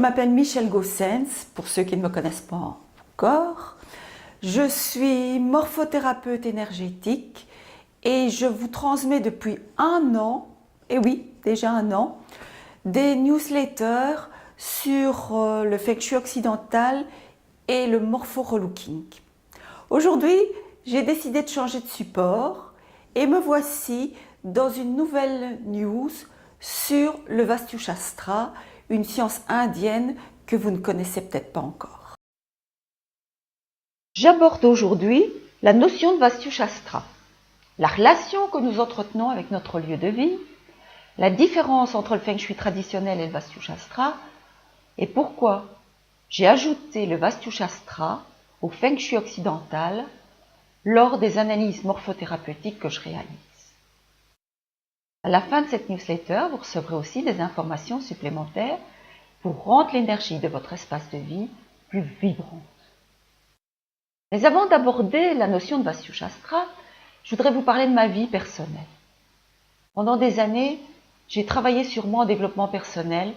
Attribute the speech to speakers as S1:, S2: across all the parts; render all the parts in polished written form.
S1: m'appelle Michèle Gossens, pour ceux qui ne me connaissent pas encore. Je suis morphothérapeute énergétique et je vous transmets depuis un an, et oui, déjà un an, des newsletters sur le Feng Shui occidental et le morpho-relooking. Aujourd'hui, j'ai décidé de changer de support et me voici dans une nouvelle news sur le Vastu Shastra, une science indienne que vous ne connaissez peut-être pas encore. J'aborde aujourd'hui la notion de Vastu Shastra, la relation que nous entretenons avec notre lieu de vie, la différence entre le Feng Shui traditionnel et le Vastu Shastra, et pourquoi j'ai ajouté le Vastu Shastra au Feng Shui occidental lors des analyses morphothérapeutiques que je réalise. À la fin de cette newsletter, vous recevrez aussi des informations supplémentaires pour rendre l'énergie de votre espace de vie plus vibrante. Mais avant d'aborder la notion de Vastu Shastra, je voudrais vous parler de ma vie personnelle. Pendant des années, j'ai travaillé sur moi en développement personnel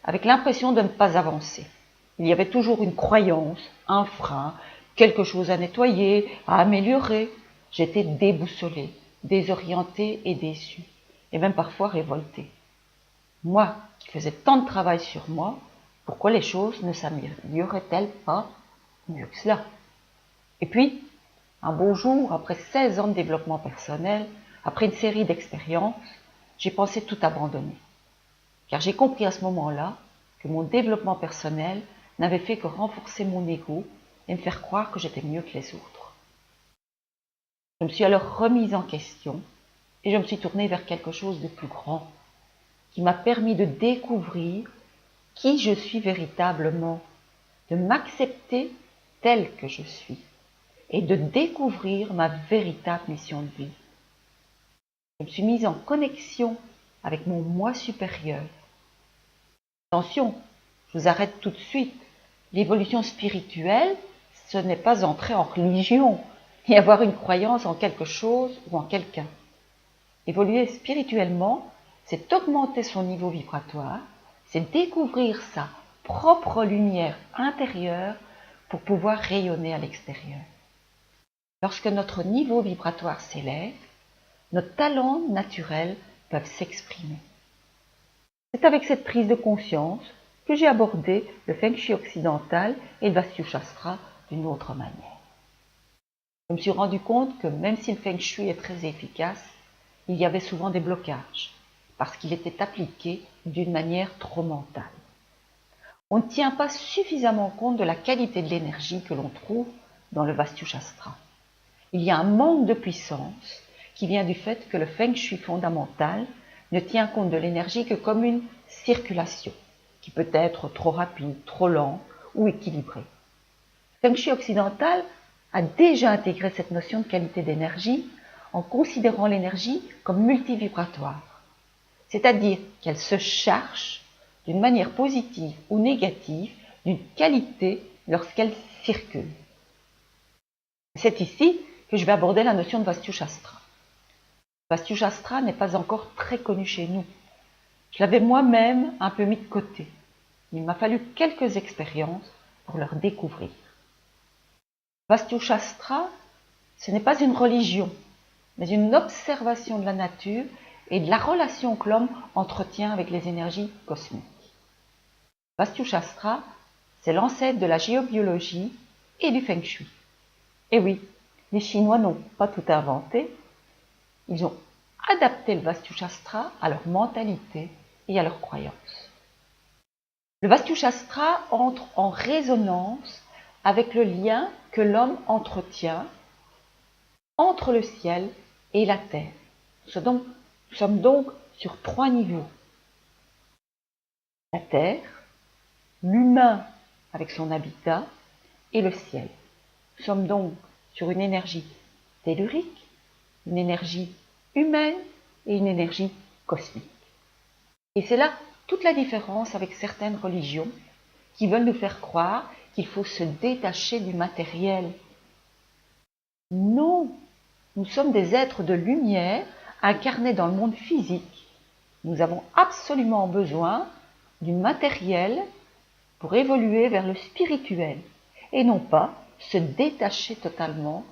S1: avec l'impression de ne pas avancer. Il y avait toujours une croyance, un frein, quelque chose à nettoyer, à améliorer. J'étais déboussolée, désorientée et déçue, et même parfois révoltée. Moi, qui faisais tant de travail sur moi, pourquoi les choses ne s'amélioraient-elles pas mieux que cela? Et puis, un beau jour, après 16 ans de développement personnel, après une série d'expériences, j'ai pensé tout abandonner. Car j'ai compris à ce moment-là que mon développement personnel n'avait fait que renforcer mon ego et me faire croire que j'étais mieux que les autres. Je me suis alors remise en question et je me suis tournée vers quelque chose de plus grand, qui m'a permis de découvrir qui je suis véritablement, de m'accepter telle que je suis et de découvrir ma véritable mission de vie. Je me suis mise en connexion avec mon moi supérieur. Attention, je vous arrête tout de suite. L'évolution spirituelle, ce n'est pas entrer en religion et avoir une croyance en quelque chose ou en quelqu'un. Évoluer spirituellement, c'est augmenter son niveau vibratoire, c'est découvrir sa propre lumière intérieure pour pouvoir rayonner à l'extérieur. Lorsque notre niveau vibratoire s'élève, nos talents naturels peuvent s'exprimer. C'est avec cette prise de conscience que j'ai abordé le Feng Shui occidental et le Vastu Shastra d'une autre manière. Je me suis rendu compte que même si le Feng Shui est très efficace, il y avait souvent des blocages, parce qu'il était appliqué d'une manière trop mentale. On ne tient pas suffisamment compte de la qualité de l'énergie que l'on trouve dans le Vastu Shastra. Il y a un manque de puissance qui vient du fait que le Feng Shui fondamental ne tient compte de l'énergie que comme une circulation, qui peut être trop rapide, trop lente ou équilibrée. Le Feng Shui occidental a déjà intégré cette notion de qualité d'énergie en considérant l'énergie comme multivibratoire, c'est-à-dire qu'elle se charge d'une manière positive ou négative d'une qualité lorsqu'elle circule. C'est ici que je vais aborder la notion de Vastu Shastra. Vastu Shastra n'est pas encore très connu chez nous. Je l'avais moi-même un peu mis de côté. Il m'a fallu quelques expériences pour le découvrir. Vastu Shastra, ce n'est pas une religion, mais une observation de la nature et de la relation que l'homme entretient avec les énergies cosmiques. Vastu Shastra, c'est l'ancêtre de la géobiologie et du Feng Shui. Et oui, les Chinois n'ont pas tout inventé, ils ont adapté le Vastu Shastra à leur mentalité et à leurs croyances. Le Vastu Shastra entre en résonance avec le lien que l'homme entretient entre le ciel et la terre. Nous sommes donc sur 3 niveaux. La terre, l'humain avec son habitat et le ciel. Nous sommes donc sur une énergie tellurique, une énergie humaine et une énergie cosmique. Et c'est là toute la différence avec certaines religions qui veulent nous faire croire qu'il faut se détacher du matériel. Non, nous sommes des êtres de lumière incarnés dans le monde physique. Nous avons absolument besoin du matériel pour évoluer vers le spirituel et non pas se détacher totalement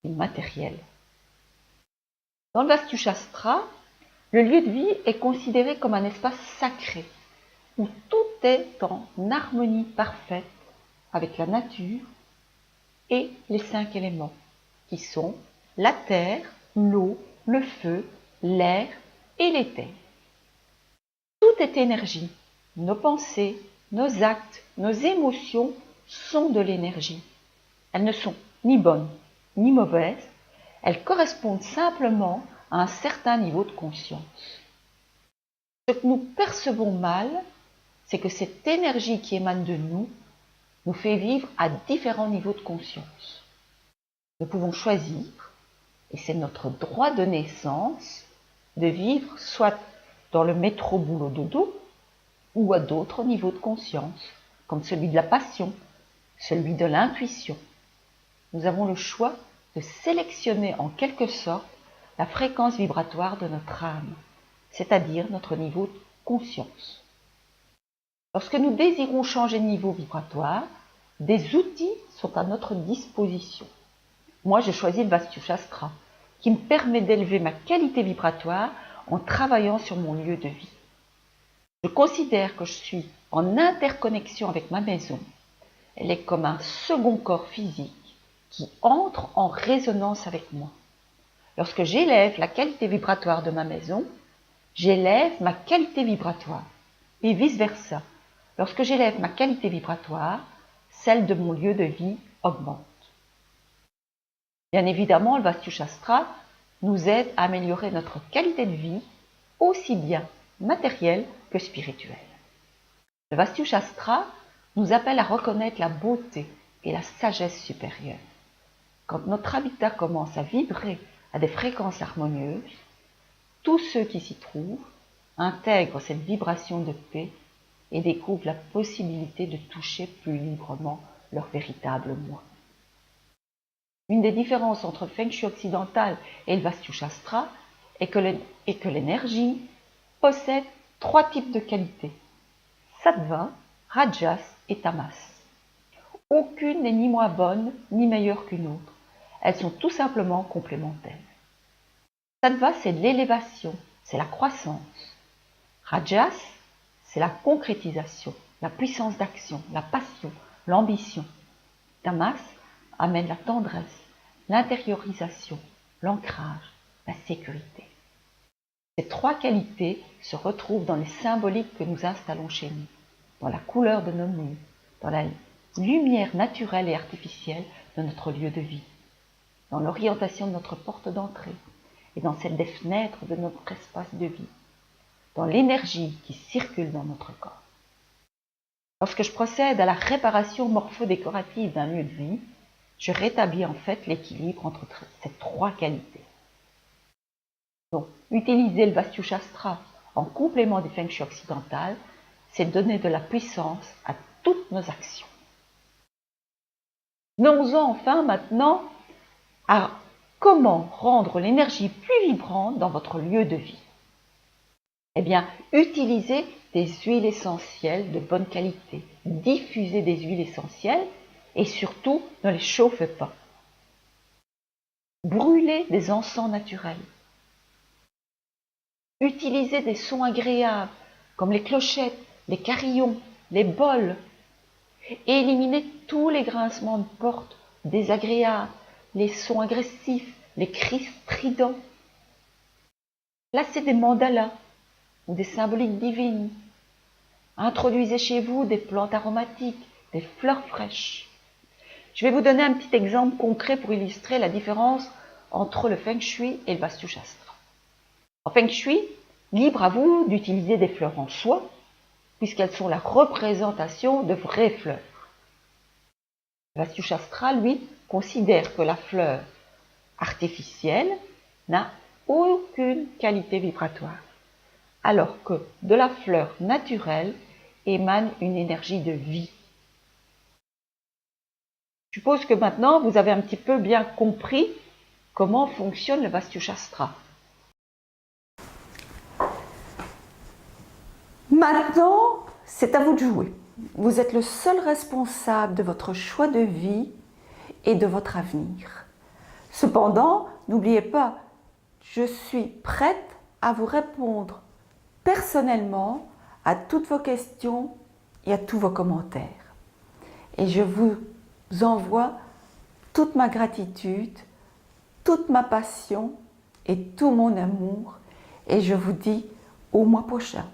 S1: du matériel. Dans le Vastu Shastra, le lieu de vie est considéré comme un espace sacré où tout est en harmonie parfaite avec la nature et les 5 éléments qui sont la terre, l'eau, le feu, l'air et l'éther. Tout est énergie. Nos pensées, nos actes, nos émotions sont de l'énergie. Elles ne sont ni bonnes ni mauvaises, elles correspondent simplement à un certain niveau de conscience. Ce que nous percevons mal, c'est que cette énergie qui émane de nous nous fait vivre à différents niveaux de conscience. Nous pouvons choisir, et c'est notre droit de naissance, de vivre soit dans le métro boulot dodo ou à d'autres niveaux de conscience, comme celui de la passion, celui de l'intuition. Nous avons le choix de sélectionner en quelque sorte la fréquence vibratoire de notre âme, c'est-à-dire notre niveau de conscience. Lorsque nous désirons changer de niveau vibratoire, des outils sont à notre disposition. Moi, j'ai choisi le Vastu Shastra, qui me permet d'élever ma qualité vibratoire en travaillant sur mon lieu de vie. Je considère que je suis en interconnexion avec ma maison. Elle est comme un second corps physique qui entre en résonance avec moi. Lorsque j'élève la qualité vibratoire de ma maison, j'élève ma qualité vibratoire. Et vice-versa. Lorsque j'élève ma qualité vibratoire, celle de mon lieu de vie augmente. Bien évidemment, le Vastu Shastra nous aide à améliorer notre qualité de vie, aussi bien matérielle que spirituelle. Le Vastu Shastra nous appelle à reconnaître la beauté et la sagesse supérieure. Quand notre habitat commence à vibrer à des fréquences harmonieuses, tous ceux qui s'y trouvent intègrent cette vibration de paix et découvrent la possibilité de toucher plus librement leur véritable moi. Une des différences entre le Feng Shui occidental et le Vastu Shastra est que l'énergie possède 3 types de qualités: Sattva, Rajas et Tamas. Aucune n'est ni moins bonne ni meilleure qu'une autre. Elles sont tout simplement complémentaires. Sattva, c'est l'élévation, c'est la croissance. Rajas, c'est la concrétisation, la puissance d'action, la passion, l'ambition. Tamas amène la tendresse, l'intériorisation, l'ancrage, la sécurité. Ces 3 qualités se retrouvent dans les symboliques que nous installons chez nous, dans la couleur de nos murs, dans la lumière naturelle et artificielle de notre lieu de vie, dans l'orientation de notre porte d'entrée et dans celle des fenêtres de notre espace de vie, dans l'énergie qui circule dans notre corps. Lorsque je procède à la réparation morpho-décorative d'un lieu de vie, je rétablis en fait l'équilibre entre ces 3 qualités. Donc, utiliser le Vastu Shastra en complément du Feng Shui occidental, c'est donner de la puissance à toutes nos actions. Venons-en enfin maintenant à comment rendre l'énergie plus vibrante dans votre lieu de vie. Eh bien, utilisez des huiles essentielles de bonne qualité, diffusez des huiles essentielles et surtout ne les chauffez pas. Brûlez des encens naturels. Utilisez des sons agréables comme les clochettes, les carillons, les bols. Et éliminez tous les grincements de porte désagréables, les sons agressifs, les cris stridents. Placez des mandalas ou des symboliques divines. Introduisez chez vous des plantes aromatiques, des fleurs fraîches. Je vais vous donner un petit exemple concret pour illustrer la différence entre le Feng Shui et le Vastu Shastra. En Feng Shui, libre à vous d'utiliser des fleurs en soie, puisqu'elles sont la représentation de vraies fleurs. Le Vastu Shastra, lui, considère que la fleur artificielle n'a aucune qualité vibratoire, alors que de la fleur naturelle émane une énergie de vie. Je suppose que maintenant vous avez un petit peu bien compris comment fonctionne le Vastu Shastra. Maintenant, c'est à vous de jouer. Vous êtes le seul responsable de votre choix de vie et de votre avenir. Cependant, n'oubliez pas, je suis prête à vous répondre personnellement à toutes vos questions et à tous vos commentaires. Et je vous envoie toute ma gratitude, toute ma passion et tout mon amour. Et je vous dis au mois prochain.